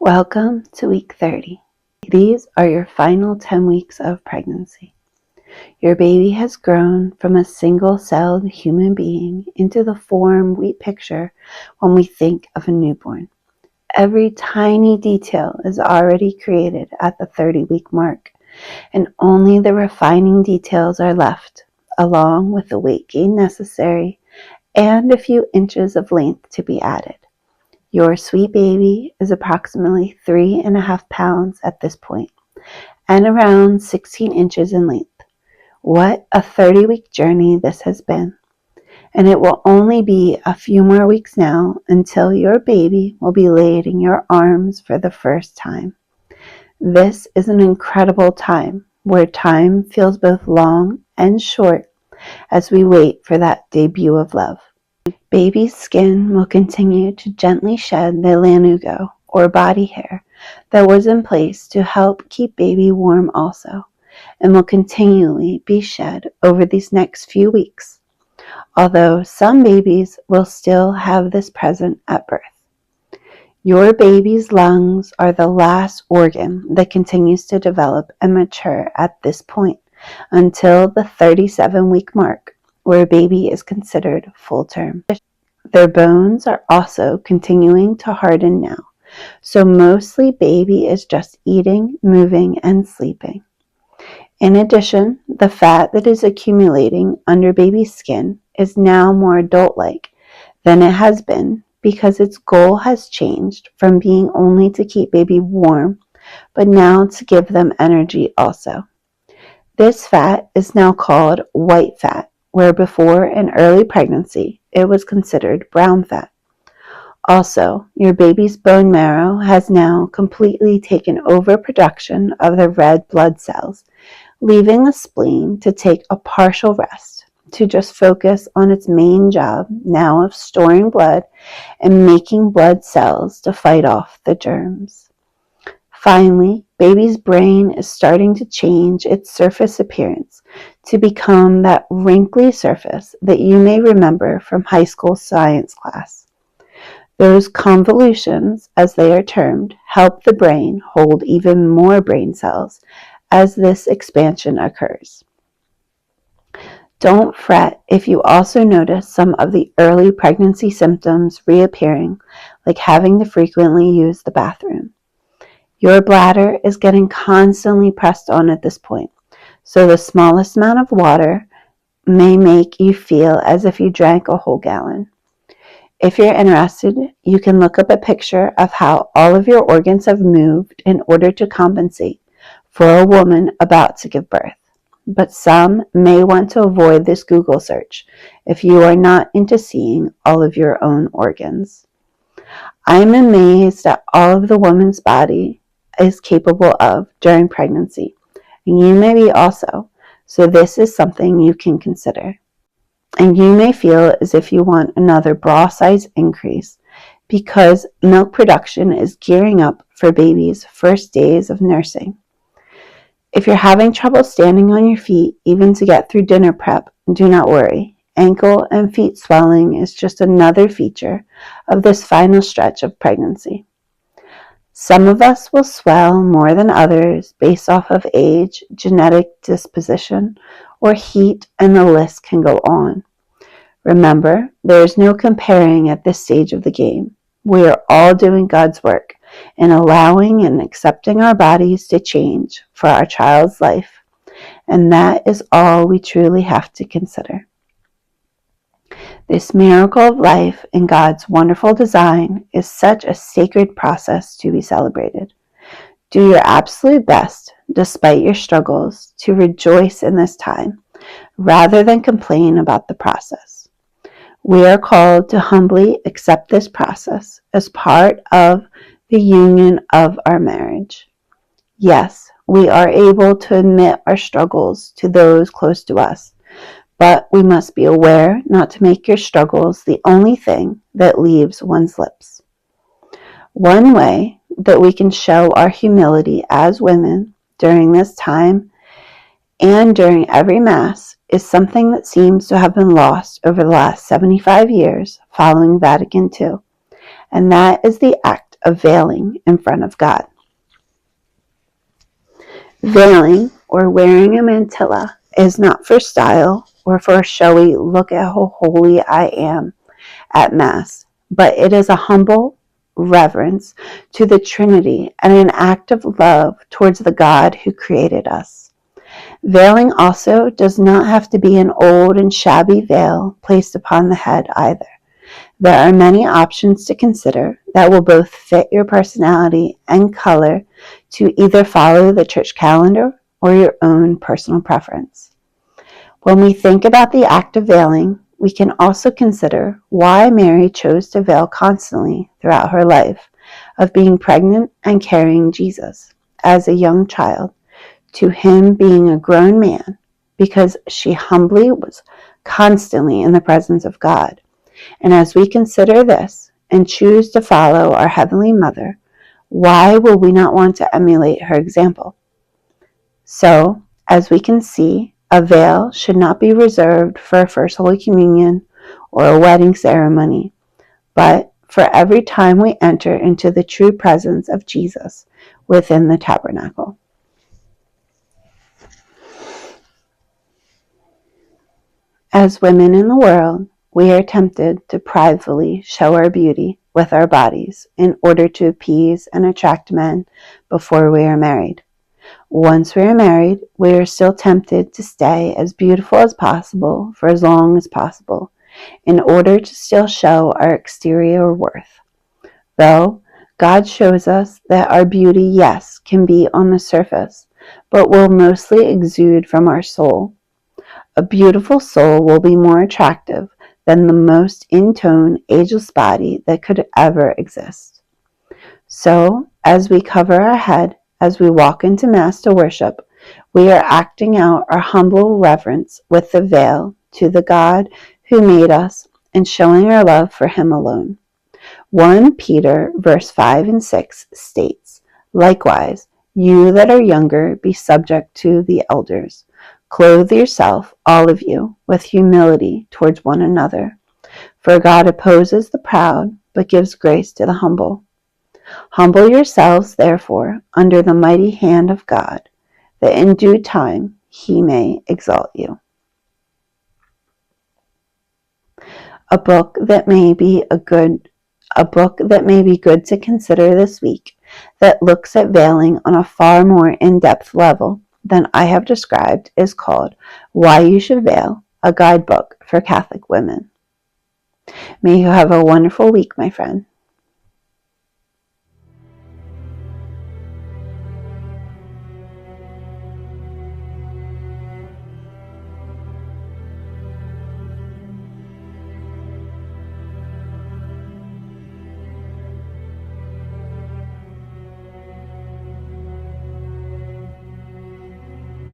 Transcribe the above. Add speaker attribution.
Speaker 1: Welcome to week 30. These are your final 10 weeks of pregnancy. Your baby has grown from a single-celled human being into the form we picture when we think of a newborn. Every tiny detail is already created at the 30-week mark, and only the refining details are left, along with the weight gain necessary and a few inches of length to be added. Your sweet baby is approximately 3.5 pounds at this point and around 16 inches in length. What a 30-week journey this has been. And it will only be a few more weeks now until your baby will be laid in your arms for the first time. This is an incredible time where time feels both long and short as we wait for that debut of love. Baby's skin will continue to gently shed the lanugo, or body hair, that was in place to help keep baby warm also, and will continually be shed over these next few weeks, although some babies will still have this present at birth. Your baby's lungs are the last organ that continues to develop and mature at this point until the 37-week mark, where baby is considered full term. Their bones are also continuing to harden now, so mostly baby is just eating, moving, and sleeping. In addition, the fat that is accumulating under baby's skin is now more adult-like than it has been because its goal has changed from being only to keep baby warm, but now to give them energy also. This fat is now called white fat, where before in early pregnancy it was considered brown fat. Also, your baby's bone marrow has now completely taken over production of the red blood cells, leaving the spleen to take a partial rest to just focus on its main job now of storing blood and making blood cells to fight off the germs. Finally, baby's brain is starting to change its surface appearance to become that wrinkly surface that you may remember from high school science class. Those convolutions, as they are termed, help the brain hold even more brain cells as this expansion occurs. Don't fret if you also notice some of the early pregnancy symptoms reappearing, like having to frequently use the bathroom. Your bladder is getting constantly pressed on at this point, so the smallest amount of water may make you feel as if you drank a whole gallon. If you're interested, you can look up a picture of how all of your organs have moved in order to compensate for a woman about to give birth. But some may want to avoid this Google search if you are not into seeing all of your own organs. I'm amazed at all of the woman's body is capable of during pregnancy, and you may be also, so this is something you can consider. And you may feel as if you want another bra size increase because milk production is gearing up for baby's first days of nursing. If you're having trouble standing on your feet even to get through dinner prep, do not worry. Ankle and feet swelling is just another feature of this final stretch of pregnancy. Some of us will swell more than others based off of age, genetic disposition, or heat, and the list can go on. Remember, there is no comparing at this stage of the game. We are all doing God's work in allowing and accepting our bodies to change for our child's life, and that is all we truly have to consider. This miracle of life in God's wonderful design is such a sacred process to be celebrated. Do your absolute best, despite your struggles, to rejoice in this time, rather than complain about the process. We are called to humbly accept this process as part of the union of our marriage. Yes, we are able to admit our struggles to those close to us, but we must be aware not to make your struggles the only thing that leaves one's lips. One way that we can show our humility as women during this time and during every Mass is something that seems to have been lost over the last 75 years following Vatican II, and that is the act of veiling in front of God. Veiling, or wearing a mantilla, is not for style or for a showy "look at how holy I am" at Mass, but it is a humble reverence to the Trinity and an act of love towards the God who created us. Veiling also does not have to be an old and shabby veil placed upon the head either. There are many options to consider that will both fit your personality and color to either follow the church calendar or your own personal preference. When we think about the act of veiling, we can also consider why Mary chose to veil constantly throughout her life of being pregnant and carrying Jesus as a young child to him being a grown man, because she humbly was constantly in the presence of God. And as we consider this and choose to follow our Heavenly Mother, why will we not want to emulate her example? So, as we can see, a veil should not be reserved for a First Holy Communion or a wedding ceremony, but for every time we enter into the true presence of Jesus within the tabernacle. As women in the world, we are tempted to privately show our beauty with our bodies in order to appease and attract men before we are married. Once we are married, we are still tempted to stay as beautiful as possible for as long as possible in order to still show our exterior worth. Though God shows us that our beauty, yes, can be on the surface, but will mostly exude from our soul. A beautiful soul will be more attractive than the most in-tone, ageless body that could ever exist. So, as we cover our head, as we walk into Mass to worship, we are acting out our humble reverence with the veil to the God who made us and showing our love for him alone. 1 Peter verse 5 and 6 states, "Likewise, you that are younger, be subject to the elders. Clothe yourself, all of you, with humility towards one another. For God opposes the proud, but gives grace to the humble. Humble yourselves, therefore, under the mighty hand of God, that in due time he may exalt you." A book that may be good to consider this week that looks at veiling on a far more in-depth level than I have described is called Why You Should Veil, a guidebook for Catholic women. May you have a wonderful week, my friend.